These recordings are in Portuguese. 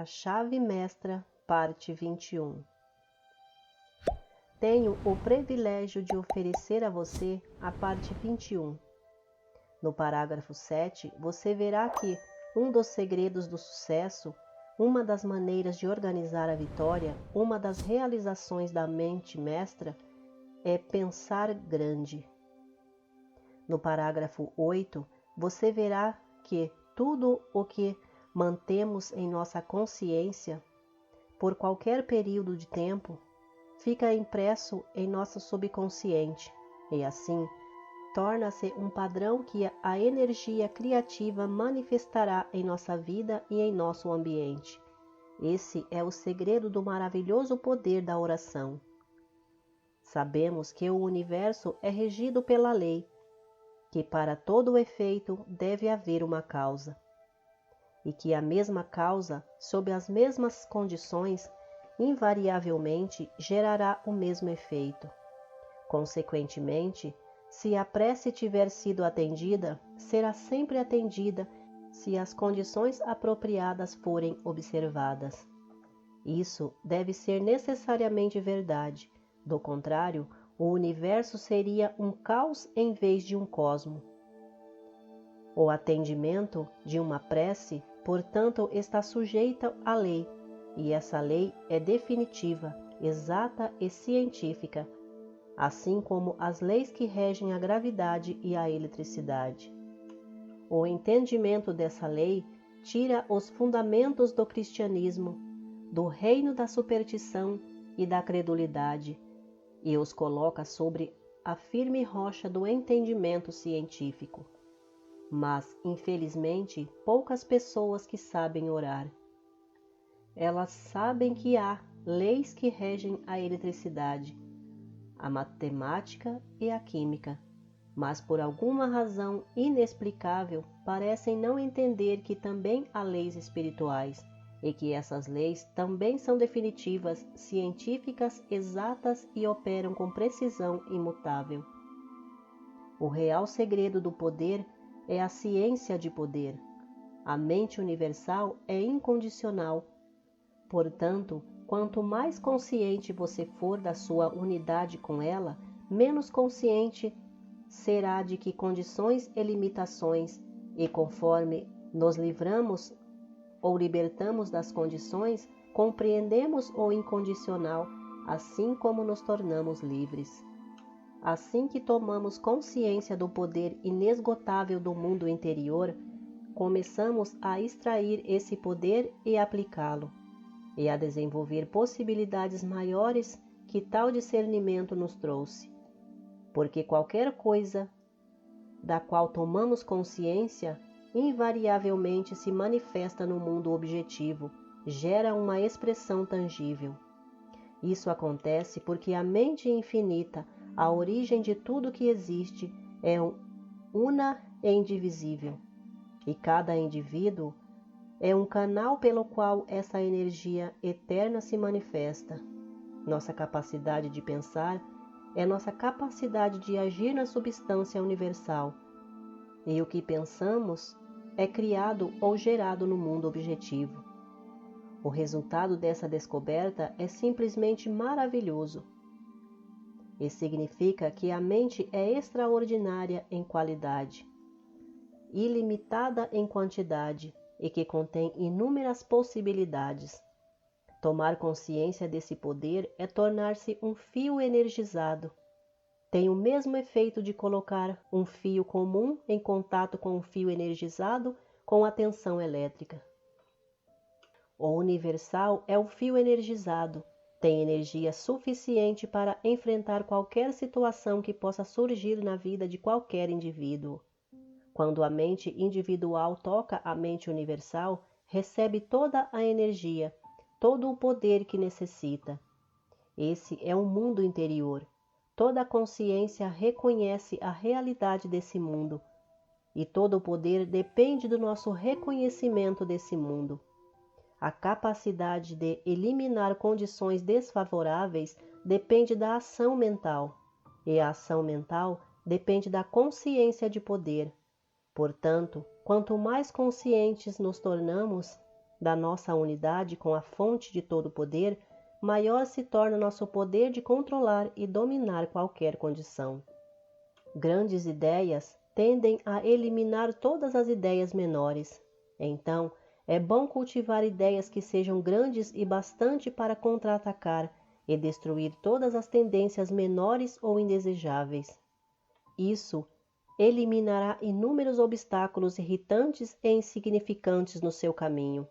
A Chave Mestra, parte 21. Tenho o privilégio de oferecer a você a parte 21. No parágrafo 7, você verá que um dos segredos do sucesso, uma das maneiras de organizar a vitória, uma das realizações da mente mestra é pensar grande. No parágrafo 8, você verá que tudo o que mantemos em nossa consciência, por qualquer período de tempo, fica impresso em nosso subconsciente e, assim, torna-se um padrão que a energia criativa manifestará em nossa vida e em nosso ambiente. Esse é o segredo do maravilhoso poder da oração. Sabemos que o universo é regido pela lei, que para todo efeito deve haver uma causa, e que a mesma causa, sob as mesmas condições, invariavelmente gerará o mesmo efeito. Consequentemente, se a prece tiver sido atendida, será sempre atendida se as condições apropriadas forem observadas. Isso deve ser necessariamente verdade, do contrário, o universo seria um caos em vez de um cosmo. O atendimento de uma prece, portanto, está sujeito à lei, e essa lei é definitiva, exata e científica, assim como as leis que regem a gravidade e a eletricidade. O entendimento dessa lei tira os fundamentos do cristianismo, do reino da superstição e da credulidade, e os coloca sobre a firme rocha do entendimento científico. Mas, infelizmente, poucas pessoas que sabem orar. Elas sabem que há leis que regem a eletricidade, a matemática e a química, mas por alguma razão inexplicável parecem não entender que também há leis espirituais e que essas leis também são definitivas, científicas, exatas e operam com precisão imutável. O real segredo do poder é a ciência de poder. A mente universal é incondicional. Portanto, quanto mais consciente você for da sua unidade com ela, menos consciente será de que condições e limitações, e conforme nos livramos ou libertamos das condições, compreendemos o incondicional, assim como nos tornamos livres. Assim que tomamos consciência do poder inesgotável do mundo interior, começamos a extrair esse poder e aplicá-lo, e a desenvolver possibilidades maiores que tal discernimento nos trouxe. Porque qualquer coisa da qual tomamos consciência, invariavelmente se manifesta no mundo objetivo, gera uma expressão tangível. Isso acontece porque a mente infinita, a origem de tudo que existe, é una e indivisível, e cada indivíduo é um canal pelo qual essa energia eterna se manifesta. Nossa capacidade de pensar é nossa capacidade de agir na substância universal, e o que pensamos é criado ou gerado no mundo objetivo. O resultado dessa descoberta é simplesmente maravilhoso, e significa que a mente é extraordinária em qualidade, ilimitada em quantidade e que contém inúmeras possibilidades. Tomar consciência desse poder é tornar-se um fio energizado. Tem o mesmo efeito de colocar um fio comum em contato com um fio energizado com a tensão elétrica. O universal é o fio energizado. Tem energia suficiente para enfrentar qualquer situação que possa surgir na vida de qualquer indivíduo. Quando a mente individual toca a mente universal, recebe toda a energia, todo o poder que necessita. Esse é um mundo interior. Toda a consciência reconhece a realidade desse mundo, e todo o poder depende do nosso reconhecimento desse mundo. A capacidade de eliminar condições desfavoráveis depende da ação mental, e a ação mental depende da consciência de poder. Portanto, quanto mais conscientes nos tornamos, da nossa unidade com a fonte de todo poder, maior se torna nosso poder de controlar e dominar qualquer condição. Grandes ideias tendem a eliminar todas as ideias menores. Então, é bom cultivar ideias que sejam grandes e bastante para contra-atacar e destruir todas as tendências menores ou indesejáveis. Isso eliminará inúmeros obstáculos irritantes e insignificantes no seu caminho.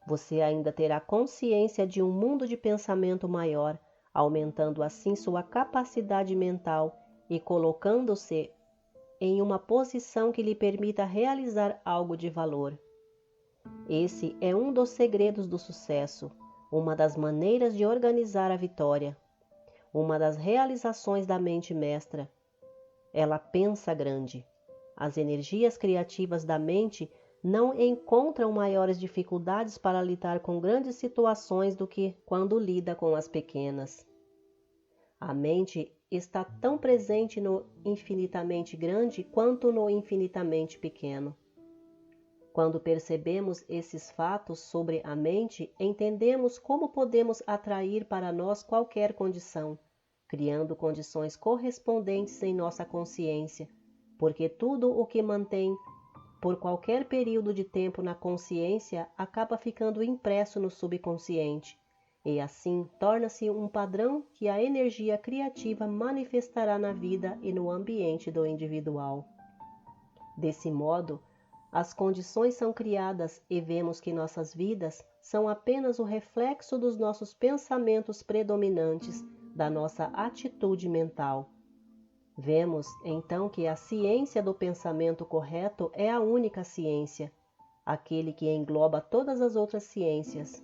Você ainda terá consciência de um mundo de pensamento maior, aumentando assim sua capacidade mental e colocando-se em uma posição que lhe permita realizar algo de valor. Esse é um dos segredos do sucesso, uma das maneiras de organizar a vitória, uma das realizações da mente mestra. Ela pensa grande. As energias criativas da mente não encontram maiores dificuldades para lidar com grandes situações do que quando lida com as pequenas. A mente está tão presente no infinitamente grande quanto no infinitamente pequeno. Quando percebemos esses fatos sobre a mente, entendemos como podemos atrair para nós qualquer condição, criando condições correspondentes em nossa consciência, porque tudo o que mantém por qualquer período de tempo na consciência acaba ficando impresso no subconsciente, e assim torna-se um padrão que a energia criativa manifestará na vida e no ambiente do individual. Desse modo, as condições são criadas e vemos que nossas vidas são apenas o reflexo dos nossos pensamentos predominantes, da nossa atitude mental. Vemos, então, que a ciência do pensamento correto é a única ciência, aquele que engloba todas as outras ciências.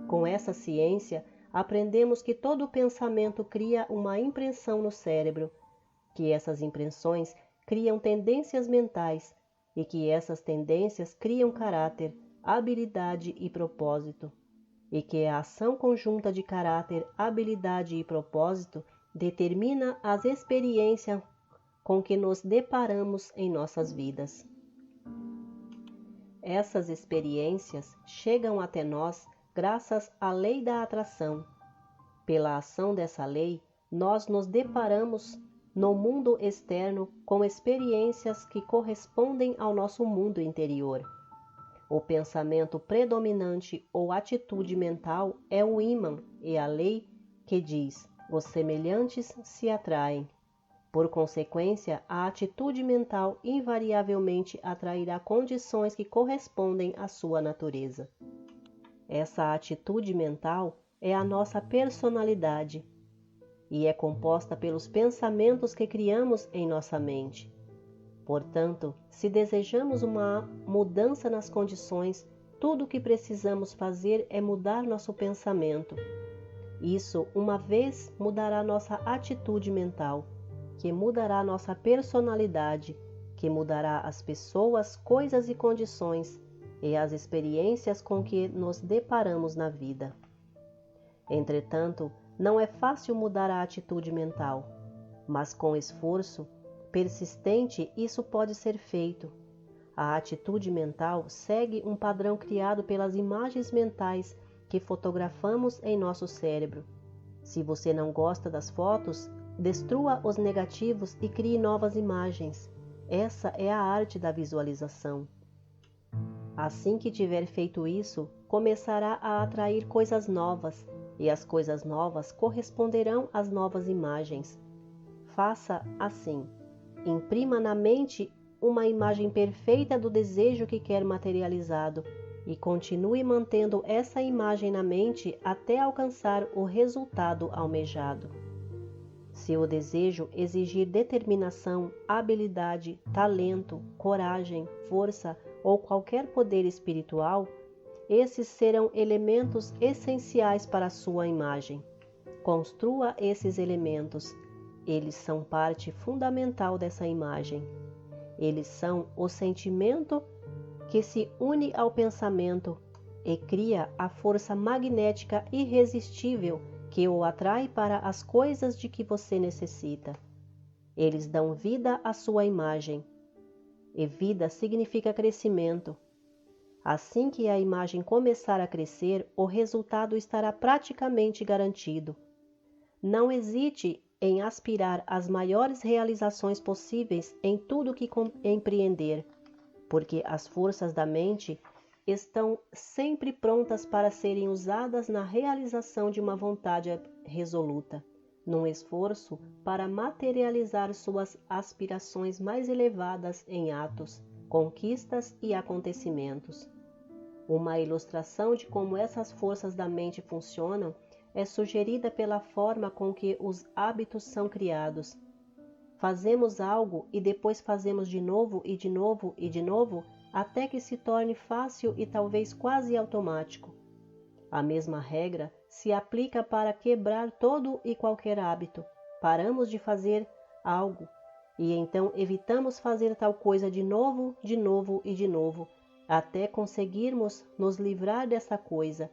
Com essa ciência, aprendemos que todo pensamento cria uma impressão no cérebro, que essas impressões criam tendências mentais e que essas tendências criam caráter, habilidade e propósito, e que a ação conjunta de caráter, habilidade e propósito determina as experiências com que nos deparamos em nossas vidas. Essas experiências chegam até nós graças à lei da atração. Pela ação dessa lei, nós nos deparamos no mundo externo com experiências que correspondem ao nosso mundo interior. O pensamento predominante ou atitude mental é o ímã e a lei que diz: os semelhantes se atraem. Por consequência, a atitude mental invariavelmente atrairá condições que correspondem à sua natureza. Essa atitude mental é a nossa personalidade e é composta pelos pensamentos que criamos em nossa mente. Portanto, se desejamos uma mudança nas condições, tudo o que precisamos fazer é mudar nosso pensamento. Isso, uma vez, mudará nossa atitude mental, que mudará nossa personalidade, que mudará as pessoas, coisas e condições, e as experiências com que nos deparamos na vida. Entretanto, não é fácil mudar a atitude mental, mas com esforço persistente isso pode ser feito. A atitude mental segue um padrão criado pelas imagens mentais que fotografamos em nosso cérebro. Se você não gosta das fotos, destrua os negativos e crie novas imagens. Essa é a arte da visualização. Assim que tiver feito isso, começará a atrair coisas novas, e as coisas novas corresponderão às novas imagens. Faça assim. Imprima na mente uma imagem perfeita do desejo que quer materializado e continue mantendo essa imagem na mente até alcançar o resultado almejado. Se o desejo exigir determinação, habilidade, talento, coragem, força ou qualquer poder espiritual, esses serão elementos essenciais para a sua imagem. Construa esses elementos. Eles são parte fundamental dessa imagem. Eles são o sentimento que se une ao pensamento e cria a força magnética irresistível que o atrai para as coisas de que você necessita. Eles dão vida à sua imagem. E vida significa crescimento. Assim que a imagem começar a crescer, o resultado estará praticamente garantido. Não hesite em aspirar às maiores realizações possíveis em tudo que empreender, porque as forças da mente estão sempre prontas para serem usadas na realização de uma vontade resoluta, num esforço para materializar suas aspirações mais elevadas em atos, conquistas e acontecimentos. Uma ilustração de como essas forças da mente funcionam é sugerida pela forma com que os hábitos são criados. Fazemos algo e depois fazemos de novo e de novo e de novo, até que se torne fácil e talvez quase automático. A mesma regra se aplica para quebrar todo e qualquer hábito. Paramos de fazer algo e então evitamos fazer tal coisa de novo e de novo, até conseguirmos nos livrar dessa coisa.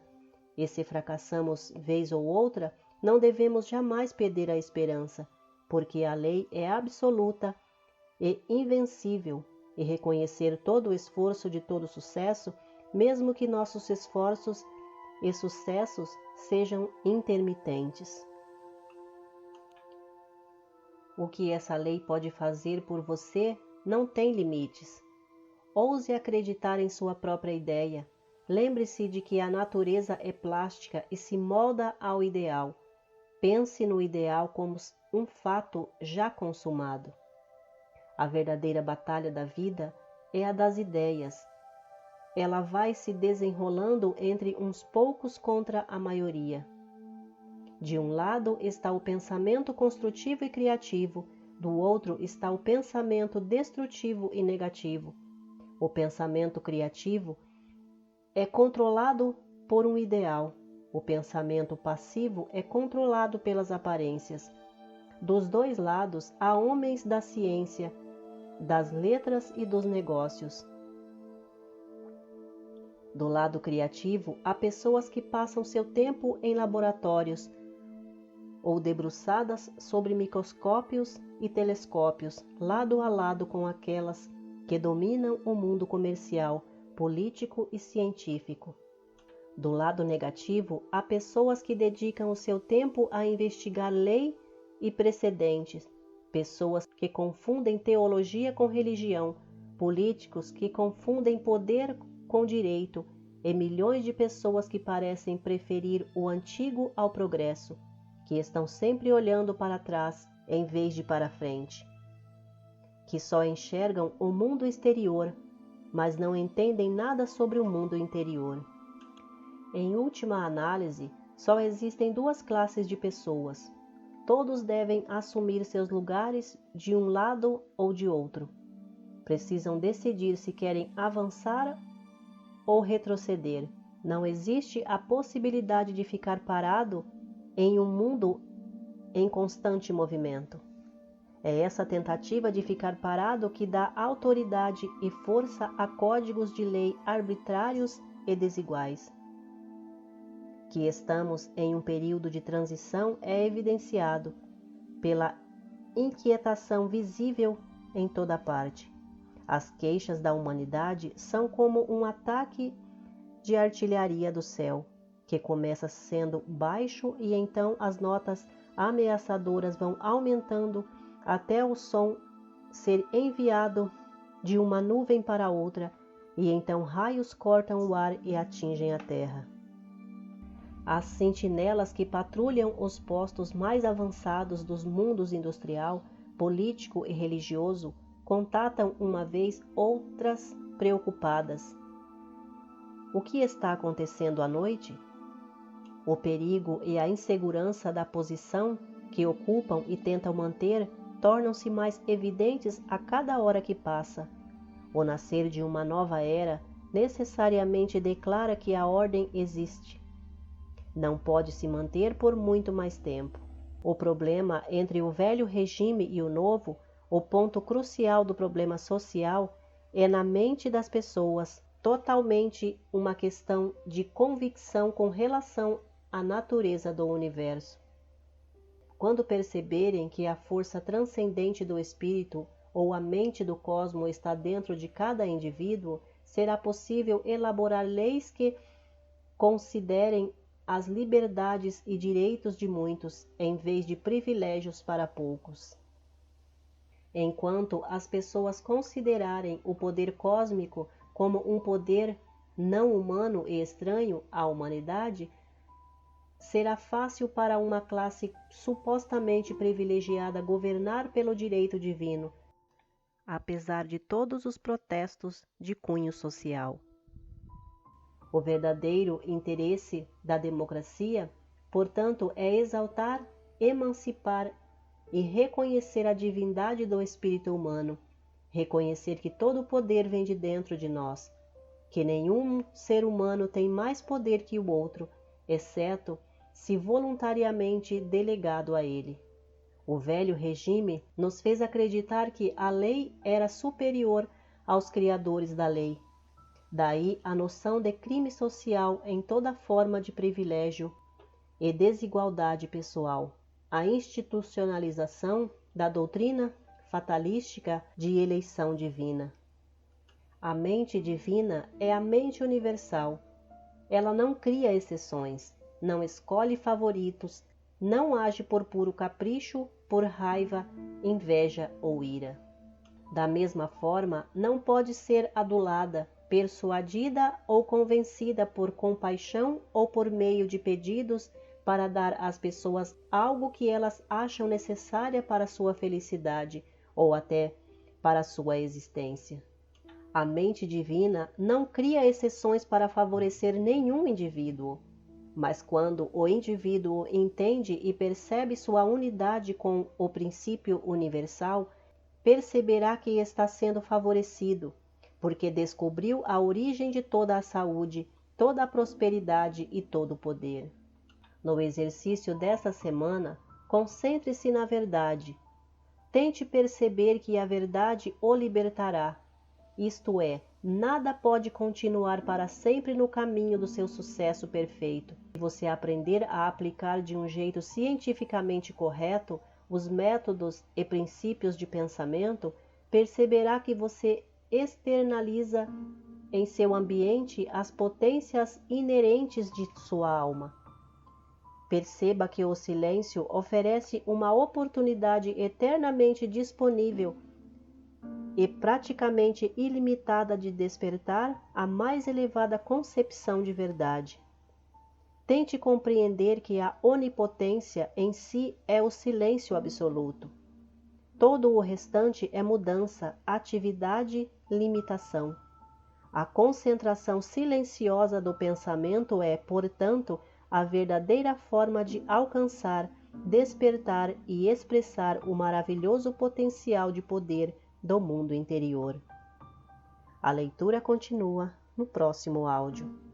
E se fracassamos vez ou outra, não devemos jamais perder a esperança, porque a lei é absoluta e invencível, e reconhecer todo o esforço de todo sucesso, mesmo que nossos esforços e sucessos sejam intermitentes. O que essa lei pode fazer por você não tem limites. Ouse acreditar em sua própria ideia. Lembre-se de que a natureza é plástica e se molda ao ideal. Pense no ideal como um fato já consumado. A verdadeira batalha da vida é a das ideias. Ela vai se desenrolando entre uns poucos contra a maioria. De um lado está o pensamento construtivo e criativo, do outro está o pensamento destrutivo e negativo. O pensamento criativo é controlado por um ideal. O pensamento passivo é controlado pelas aparências. Dos dois lados há homens da ciência, das letras e dos negócios. Do lado criativo, há pessoas que passam seu tempo em laboratórios ou debruçadas sobre microscópios e telescópios, lado a lado com aquelas que dominam o mundo comercial, político e científico. Do lado negativo, há pessoas que dedicam o seu tempo a investigar lei e precedentes, pessoas que confundem teologia com religião, políticos que confundem poder com direito, e milhões de pessoas que parecem preferir o antigo ao progresso, que estão sempre olhando para trás em vez de para frente, que só enxergam o mundo exterior, mas não entendem nada sobre o mundo interior. Em última análise, só existem duas classes de pessoas. Todos devem assumir seus lugares de um lado ou de outro. Precisam decidir se querem avançar ou retroceder. Não existe a possibilidade de ficar parado em um mundo em constante movimento. É essa tentativa de ficar parado que dá autoridade e força a códigos de lei arbitrários e desiguais. Que estamos em um período de transição é evidenciado pela inquietação visível em toda parte. As queixas da humanidade são como um ataque de artilharia do céu, que começa sendo baixo e então as notas ameaçadoras vão aumentando até o som ser enviado de uma nuvem para outra, e então raios cortam o ar e atingem a terra. As sentinelas que patrulham os postos mais avançados dos mundos industrial, político e religioso contatam uma vez outras preocupadas. O que está acontecendo à noite? O perigo e a insegurança da posição que ocupam e tentam manter tornam-se mais evidentes a cada hora que passa. O nascer de uma nova era necessariamente declara que a ordem existe. Não pode se manter por muito mais tempo. O problema entre o velho regime e o novo, o ponto crucial do problema social, é na mente das pessoas, totalmente uma questão de convicção com relação à natureza do universo. Quando perceberem que a força transcendente do espírito ou a mente do cosmo está dentro de cada indivíduo, será possível elaborar leis que considerem as liberdades e direitos de muitos, em vez de privilégios para poucos. Enquanto as pessoas considerarem o poder cósmico como um poder não humano e estranho à humanidade, será fácil para uma classe supostamente privilegiada governar pelo direito divino, apesar de todos os protestos de cunho social. O verdadeiro interesse da democracia, portanto, é exaltar, emancipar e reconhecer a divindade do espírito humano, reconhecer que todo o poder vem de dentro de nós, que nenhum ser humano tem mais poder que o outro, exceto se voluntariamente delegado a ele. O velho regime nos fez acreditar que a lei era superior aos criadores da lei. Daí a noção de crime social em toda forma de privilégio e desigualdade pessoal, a institucionalização da doutrina fatalística de eleição divina. A mente divina é a mente universal. Ela não cria exceções, não escolhe favoritos, não age por puro capricho, por raiva, inveja ou ira. Da mesma forma, não pode ser adulada, persuadida ou convencida por compaixão ou por meio de pedidos para dar às pessoas algo que elas acham necessária para sua felicidade ou até para sua existência. A mente divina não cria exceções para favorecer nenhum indivíduo, mas quando o indivíduo entende e percebe sua unidade com o princípio universal, perceberá que está sendo favorecido, porque descobriu a origem de toda a saúde, toda a prosperidade e todo o poder. No exercício desta semana, concentre-se na verdade. Tente perceber que a verdade o libertará. Isto é, nada pode continuar para sempre no caminho do seu sucesso perfeito. Se você aprender a aplicar de um jeito cientificamente correto os métodos e princípios de pensamento, perceberá que você externaliza em seu ambiente as potências inerentes de sua alma. Perceba que o silêncio oferece uma oportunidade eternamente disponível e praticamente ilimitada de despertar a mais elevada concepção de verdade. Tente compreender que a onipotência em si é o silêncio absoluto. Todo o restante é mudança, atividade, limitação. A concentração silenciosa do pensamento é, portanto, a verdadeira forma de alcançar, despertar e expressar o maravilhoso potencial de poder do mundo interior. A leitura continua no próximo áudio.